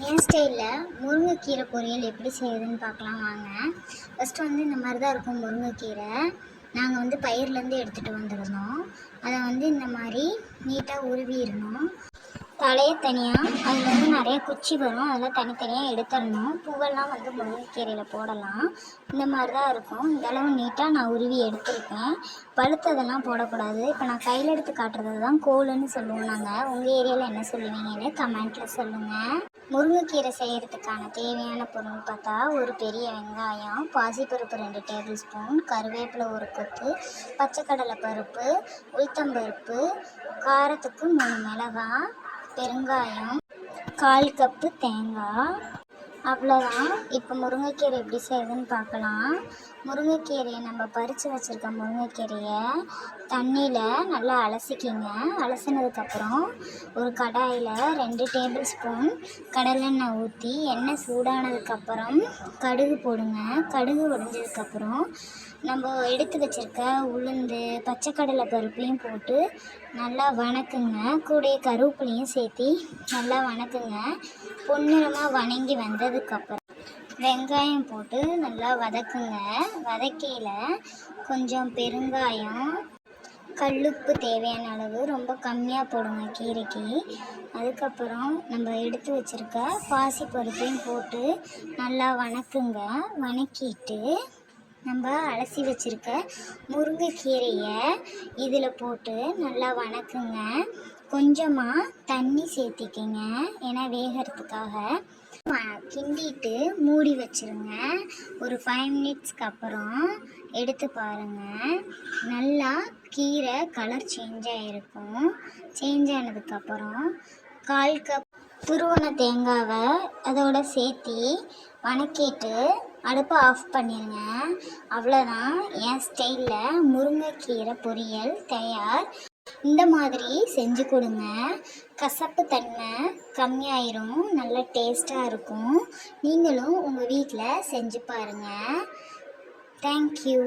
என் ஸ்டைலில் முருங்கைக்கீரை பொரியல் எப்படி செய்யுதுன்னு பார்க்கலாம் வாங்க. ஃபஸ்ட்டு இந்த மாதிரி தான் இருக்கும் முருங்கைக்கீரை. நாங்கள் பயிர்லேருந்து எடுத்துகிட்டு வந்திருந்தோம். அதை இந்த மாதிரி நீட்டாக உருவிடணும். தலையை தனியாக அதில் நிறைய குச்சி வரும், அதெல்லாம் தனித்தனியாக எடுத்துடணும். பூவெல்லாம் முருங்கைக்கீரையில் போடலாம். இந்த மாதிரி தான் இருக்கும். இந்தளவு நீட்டாக நான் உருவி எடுத்துருக்கேன். பழுத்ததெல்லாம் போடக்கூடாது. இப்போ நான் கையில் எடுத்து காட்டுறது தான் கோலுன்னு சொல்லுவோம் நாங்கள். உங்கள் ஏரியாவில் என்ன சொல்லுவீங்கன்னு கமெண்ட்டில் சொல்லுங்கள். முருங்கைக்கீரை செய்கிறதுக்கான தேவையான பொருள் பார்த்தா, ஒரு பெரிய வெங்காயம், பாசிப்பருப்பு 2 டேபிள் ஸ்பூன், கருவேப்பிலை 1 கொத்து, பச்சைக்கடலை பருப்பு, உளுத்தம்பருப்பு, காரத்துக்கு 3 மிளகாய், பெருங்காயம், 1/4 கப்பு தேங்காய். அவ்வளோதான். இப்போ முருங்கைக்கீரை எப்படி செய்யுதுன்னு பார்க்கலாம். முருங்கைக்கீரையை நம்ம பறித்து வச்சுருக்க முருங்கைக்கீரையை தண்ணியில் நல்லா அலசிக்கிங்க. அலசினதுக்கப்புறம் ஒரு கடாயில் 2 டேபிள் ஸ்பூன் கடலெண்ணெய் ஊற்றி எண்ணெய் சூடானதுக்கப்புறம் கடுகு போடுங்க. கடுகு உடைஞ்சதுக்கப்புறம் நம்ம எடுத்து வச்சுருக்க உளுந்து, பச்சைக்கடலை பருப்பையும் போட்டு நல்லா வணக்குங்க. கூடயே கருவேப்பிலையும் சேர்த்து நல்லா வணக்குங்க. பொன்னிறமாக வணங்கி வந்ததுக்கப்புறம் வெங்காயம் போட்டு நல்லா வதக்குங்க. வதக்கையில் கொஞ்சம் பெருங்காயம், கல்லுப்பு தேவையான அளவு, ரொம்ப கம்மியாக போடுங்க கீரைக்கு. அதுக்கப்புறம் நம்ம எடுத்து வச்சுருக்க பாசிப்பருப்பையும் போட்டு நல்லா வணக்குங்க. வணக்கிட்டு நம்ம அலசி வச்சுருக்க முருங்கைக்கீரையை இதில் போட்டு நல்லா வணக்குங்க. கொஞ்சமாக தண்ணி சேர்த்திக்கிங்க, ஏன்னா வேகிறதுக்காக. கிண்டிட்டு மூடி வச்சுருங்க. ஒரு 5 மினிட்ஸ்க்கு அப்புறம் எடுத்து பாருங்கள். நல்லா கீரை கலர் சேஞ்ச் ஆகிருக்கும். சேஞ்ச் ஆனதுக்கப்புறம் 1/4 கப் துருவன தேங்காவை அதோட சேர்த்து வணக்கிட்டு அடுப்பை ஆஃப் பண்ணிடுங்க. அவ்வளோதான், என் ஸ்டைலில் முருங்கைக்கீரை பொரியல் தயார். இந்த மாதிரி செஞ்சு கொடுங்க. கசப்பு தன்மை கம்மியாயிரும், நல்ல டேஸ்ட்டாக இருக்கும். நீங்களும் உங்கள் வீட்டில் செஞ்சு பாருங்கள். தேங்க்யூ.